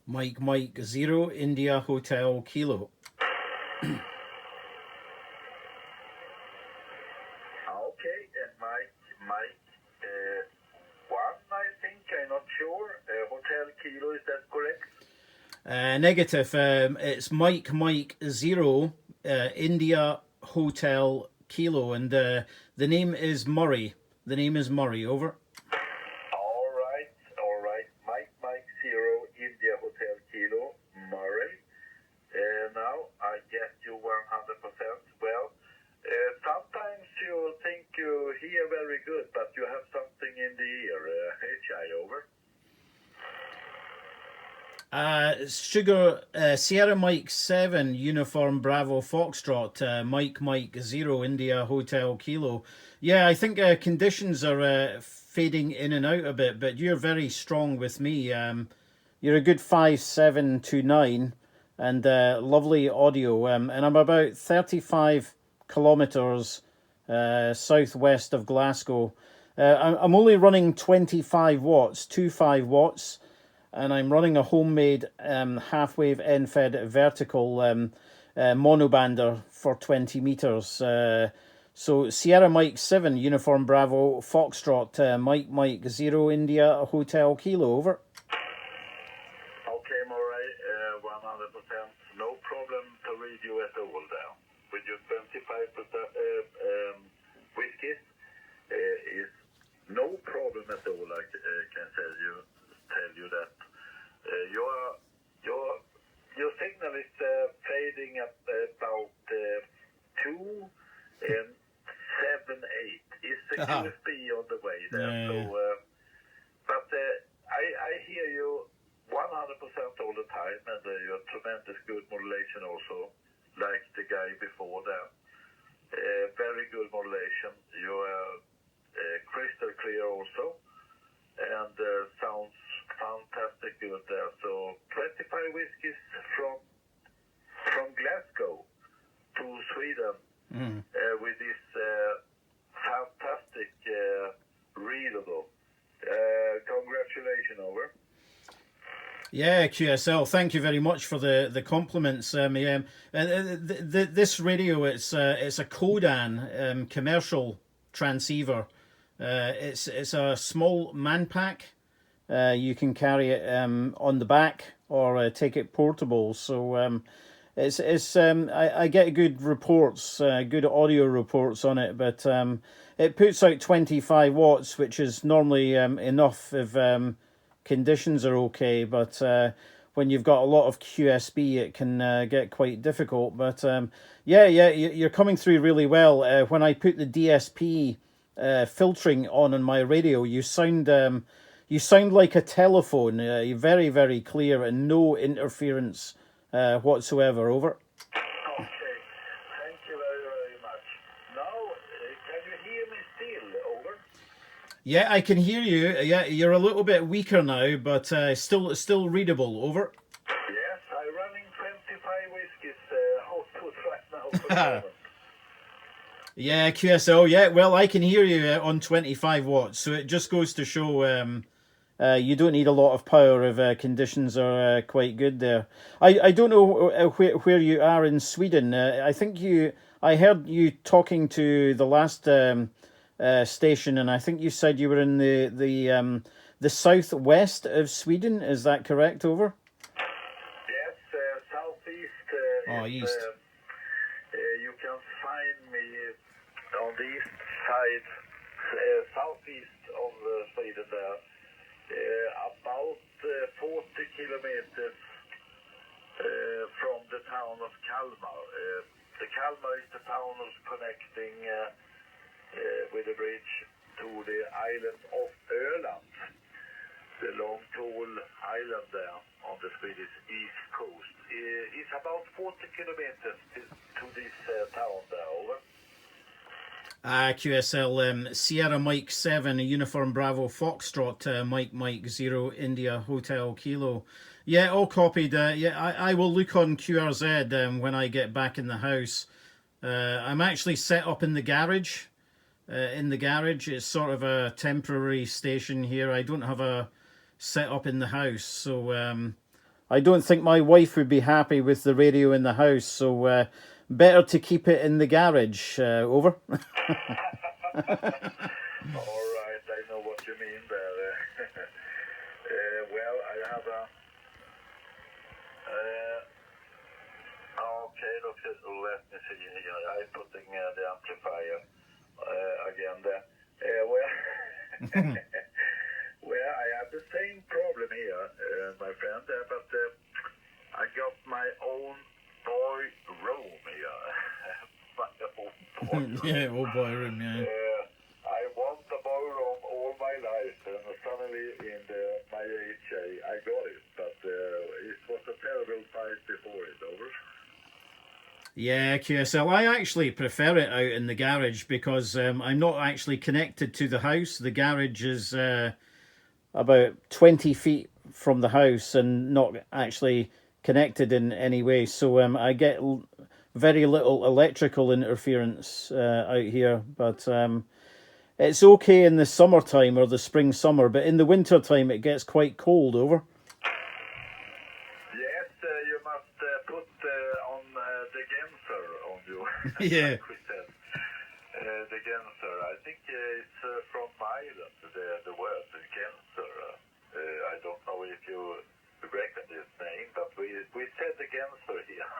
Mike 0 India Hotel Kilo. Okay, and Mike, 1, I think, I'm not sure. Hotel Kilo, is that correct? Negative. It's Mike 0 India Hotel Kilo, and the name is Murray. The name is Murray. Over. All right. Mike 0 India Hotel Kilo, Murray. Now I get you 100%. Well, sometimes you think you hear very good, but you have something in the ear. HI, over. Sugar Sierra Mike 7 Uniform Bravo Foxtrot Mike 0 India Hotel Kilo. Yeah, I think conditions are fading in and out a bit, but you're very strong with me. You're a good 5729 and lovely audio. And I'm about 35 kilometers southwest of Glasgow. I'm only running 25 watts, 25 watts. And I'm running a homemade half-wave end-fed vertical monobander for 20 meters. So Sierra Mike 7, Uniform Bravo, Foxtrot, Mike 0, India, Hotel Kilo, over. Okay, Murray, 100%. No problem to read you at all there. With your 25% whiskey, is no problem at all, I can tell you that. Your signal is fading at about 2 and 7/8. Is the QSB on the way there? Yeah. So, but I hear you 100% all the time, and you have tremendous good modulation also, like the guy before there. Very good modulation. You are crystal clear also, and sounds fantastic good there. So 25 whiskies from Glasgow to Sweden with this fantastic readable. Congratulations, over. Yeah, QSL. Thank you very much for the compliments. This radio, it's a Codan commercial transceiver. It's a small man pack. You can carry it on the back or take it portable. So I get good reports, good audio reports on it, but it puts out 25 watts, which is normally enough if conditions are okay. But when you've got a lot of QSB, it can get quite difficult. But you're coming through really well. When I put the DSP filtering on my radio, you sound like a telephone. You're very, very clear and no interference whatsoever. Over. Okay, thank you very, very much. Now, can you hear me still? Over. Yeah, I can hear you. Yeah, you're a little bit weaker now, but still readable. Over. Yes, I'm running 25 whiskies output right now for the moment. Yeah, QSL. Yeah, well, I can hear you on 25 watts, so it just goes to show you don't need a lot of power if conditions are quite good there. I don't know where you are in Sweden. I heard you talking to the last station, and I think you said you were in the southwest of Sweden. Is that correct? Over. Yes, southeast. East. You can find me on the east side, southeast of Sweden there. About 40 kilometers from the town of Kalmar. The Kalmar is the town of connecting with the bridge to the island of Öland, the long tall island there on the Swedish east coast. It's about 40 kilometers to this town there, over. QSL Sierra Mike 7 Uniform Bravo Foxtrot Mike 0 India Hotel Kilo. Yeah, all copied. I will look on QRZ when I get back in the house. I'm actually set up in the garage. It's sort of a temporary station here. I don't have a set up in the house, so I don't think my wife would be happy with the radio in the house, so better to keep it in the garage. Over. All right, I know what you mean there. Well, I have a... okay, look, let me see here. I'm putting the amplifier again there. Well, well, I have the same problem here, my friend, but I got my own boy room here. My own boy room. Yeah, old boy room, yeah. I want a boy room all my life, and suddenly in my age I got it, but it was a terrible fight before it, over. Yeah, QSL. I actually prefer it out in the garage because I'm not actually connected to the house. The garage is about 20 feet from the house and not actually connected in any way. So I get very little electrical interference out here. But it's okay in the summertime or the spring summer. But in the winter time, it gets quite cold, over. Yes, you must put on the Genser on you. Yeah. Like we said. The Genser. I think it's from Ireland, the word, the Genser. I don't know if you reckon this name, but we said the Genser here.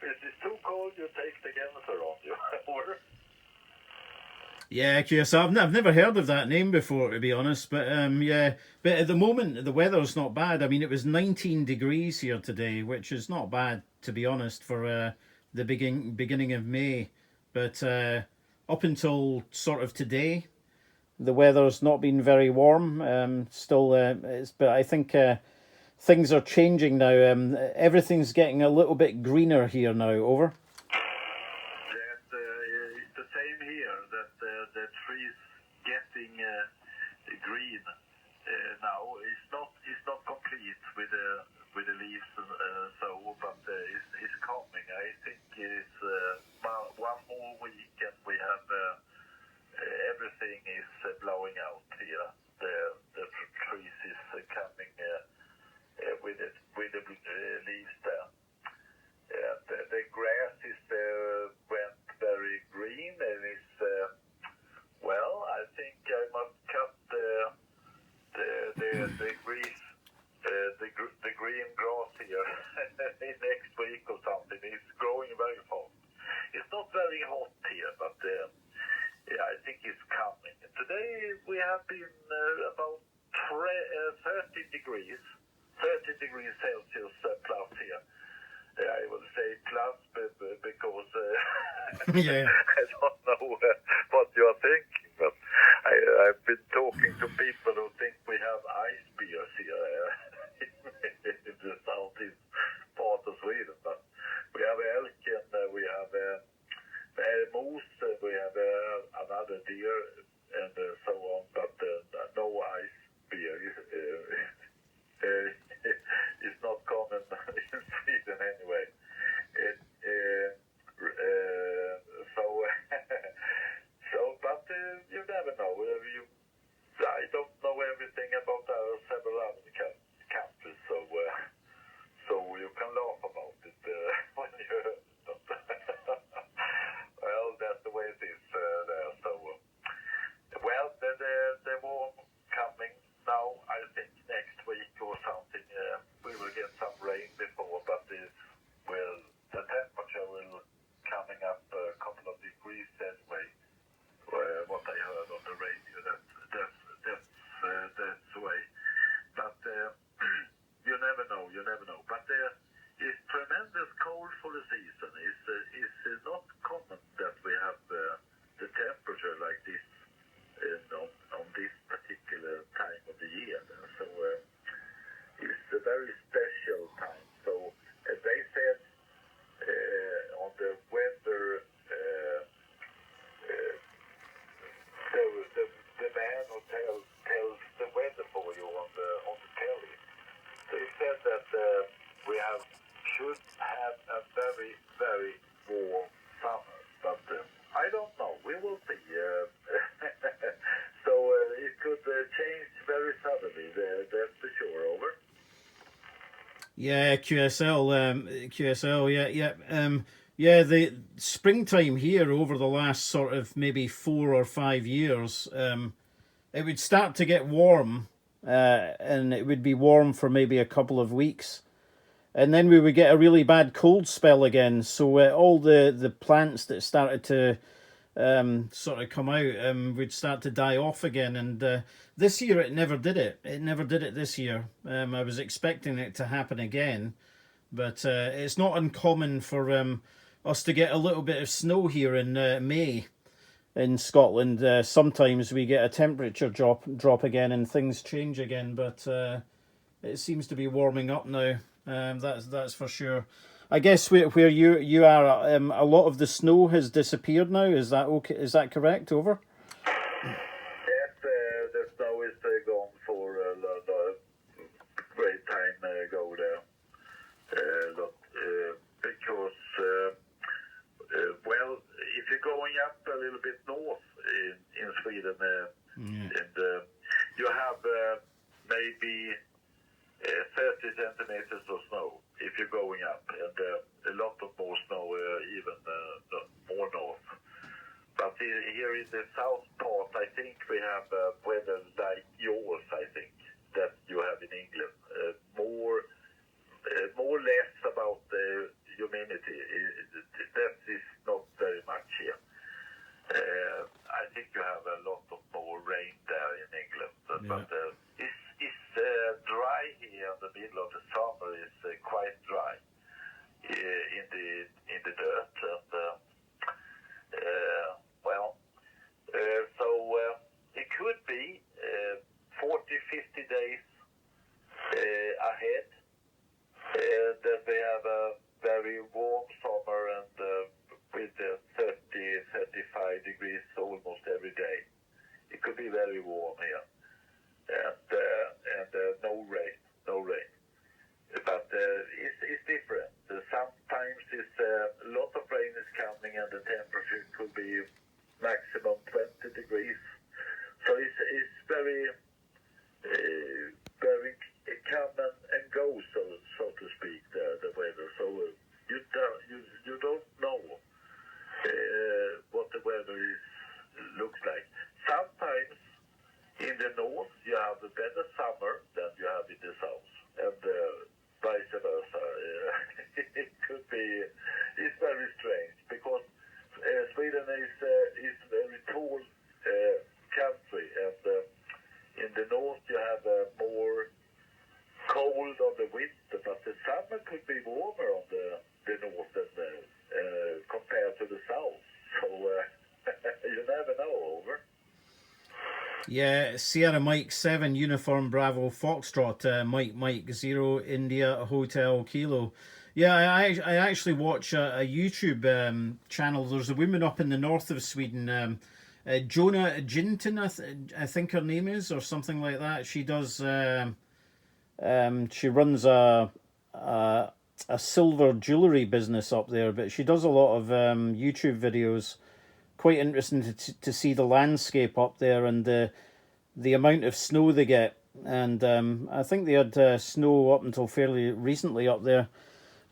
If it's too cold, you take the Genser on you. Or? Yeah, QSL. I've never heard of that name before, to be honest. But yeah, but at the moment the weather's not bad. I mean, it was 19 degrees here today, which is not bad, to be honest, for the beginning of May. But up until sort of today, the weather's not been very warm. Still, but I think things are changing now. Everything's getting a little bit greener here now. Over. It's the same here, that the trees getting green now. It's not complete with the leaves and so, but it's coming. I think it's one more week and we have everything is blowing out here. The trees is coming with the leaves there. The grass is went very green and it's well. I think I must cut the green grass here in next week or something. It's growing very fast. It's not very hot here, but yeah, I think it's coming. Today we have been about 30 degrees Celsius plus here. I will say plus because Yeah. I don't know what you are thinking, but I've been talking to people who think we have ice bears here in the southeast part of Sweden. But we have elk and we have moose, we have another deer and so on, but no ice bear. It's not common in Sweden anyway. But you never know. I don't know everything about our several other countries, so you can laugh about it when you. Well, that's the way it is there. So Yeah, QSL, yeah, yeah. Yeah, the springtime here over the last sort of maybe 4 or 5 years, it would start to get warm, and it would be warm for maybe a couple of weeks, and then we would get a really bad cold spell again. So all the plants that started to sort of come out would start to die off again. And this year it never did it. It never did it this year. I was expecting it to happen again, but it's not uncommon for us to get a little bit of snow here in May in Scotland. Sometimes we get a temperature drop again and things change again, but it seems to be warming up now. That's for sure. I guess where you are, a lot of the snow has disappeared now. Is that okay? Is that correct? Over. Yes, the snow is gone for a great time ago there. Because, well, if you're going up a little bit north in Sweden, and you have maybe 30 centimeters of snow if you're going up, and a lot of more snow even more north. But here in the south part, I think we have weather like yours, I think, that you have in England. More or less about the humidity. That is not very much here. I think you have a lot of more rain there in England, but it's dry here in the middle of the summer. It's quite dry in the dirt, and so it could be 40-50 days ahead that we have a very warm summer and with 30-35 degrees almost every day. It could be very warm here, and no rain. But it's different. Sometimes it's a lot of rain is coming, and the temperature could be maximum 20 degrees. So it's very very come and go, so to speak, the weather. So you don't know what the weather looks like. Sometimes in the north you have a better summer than you have in the south, and vice versa. It could be. It's very strange because Sweden is a very tall country, and in the north you have more cold on the winter, but the summer could be warmer on the north than compared to the south. So you never know. Over. Yeah, Sierra Mike 7 Uniform Bravo Foxtrot, Mike 0 India Hotel Kilo. Yeah, I actually watch a YouTube channel. There's a woman up in the north of Sweden, Jonah Jinton, I think her name is, or something like that. She does. She runs a silver jewelry business up there, but she does a lot of YouTube videos. Quite interesting to see the landscape up there and the amount of snow they get. And I think they had snow up until fairly recently up there.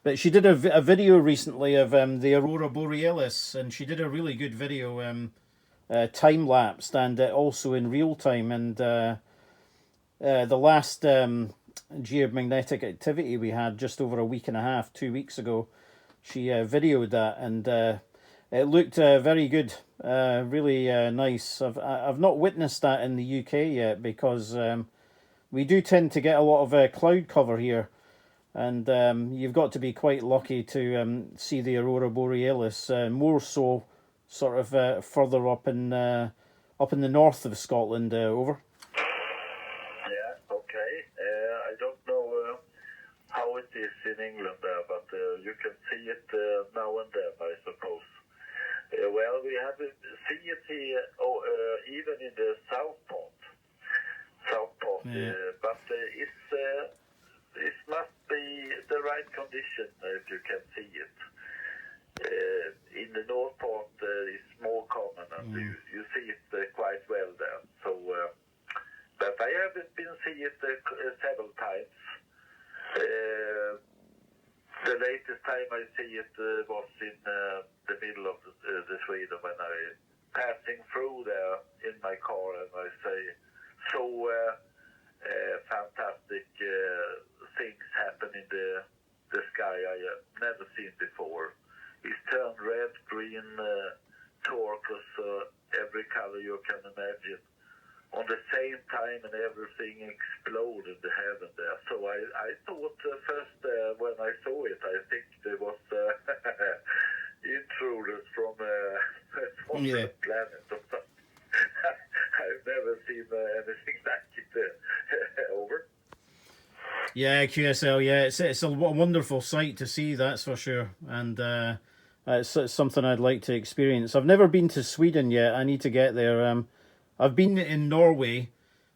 But she did a video recently of the Aurora Borealis, and she did a really good video, time-lapsed and also in real time. And the last geomagnetic activity we had just over a week and a half, 2 weeks ago, she videoed that, and it looked very good, really nice. I've not witnessed that in the UK yet because we do tend to get a lot of cloud cover here, and you've got to be quite lucky to see the Aurora Borealis. More so, sort of further up in the north of Scotland. Over. Yeah. Okay. I don't know how it is in England there, but you can see it now and then, I suppose. Well, we have see it here, even in the south part. Yeah. But it must be the right condition if you can see it. In the north part, it's more common, and you see it quite well there. So, but I haven't been see it several times. time I see it was in the middle of the Sweden when I passing through there in my car, and I say, so fantastic things happen in the sky I have never seen before. It's turned red, green, turquoise, every color you can imagine. On the same time, and everything exploded in the heaven there. So I thought first when I saw it, I think there was intruders from the planet or something. I've never seen anything like it. Over. Yeah, QSL. Yeah, it's a wonderful sight to see. That's for sure, and it's something I'd like to experience. I've never been to Sweden yet. I need to get there. I've been in Norway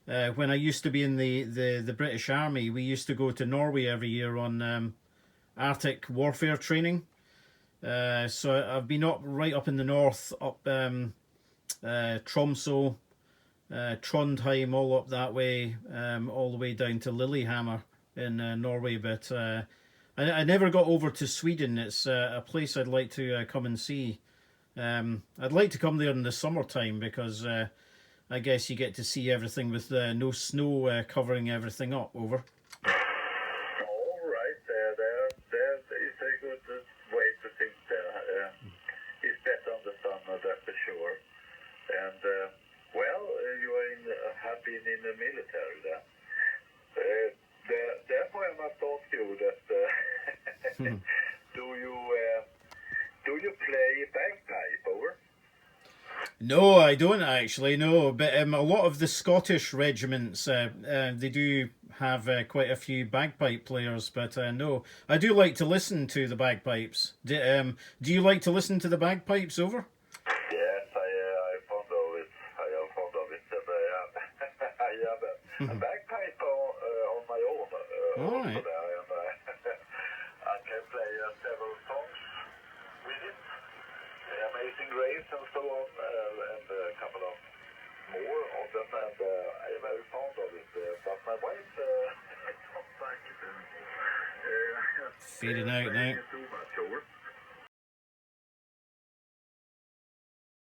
when I used to be in the British Army. We used to go to Norway every year on Arctic warfare training. So I've been right up in the north, up Tromsø, Trondheim, all up that way, all the way down to Lillehammer in Norway. But I never got over to Sweden. It's a place I'd like to come and see. I'd like to come there in the summertime because I guess you get to see everything with no snow covering everything up. Over. All right, there is a good way to think there. It's better on the summer, that's for sure. And well, you have been in the military there. Therefore, I must ask you that do you play bagpipe? Over? No, I don't actually. No, but a lot of the Scottish regiments they do have quite a few bagpipe players. But no, I do like to listen to the bagpipes. Do you like to listen to the bagpipes? Over? Yes, I'm fond of it. I am fond of it. I have a bagpipe on my own. All right. Also there, and I can play several songs with it. Amazing Grace and so on, and a couple of more of them, and I'm very fond of it. But my wife don't like it. Fading out now. To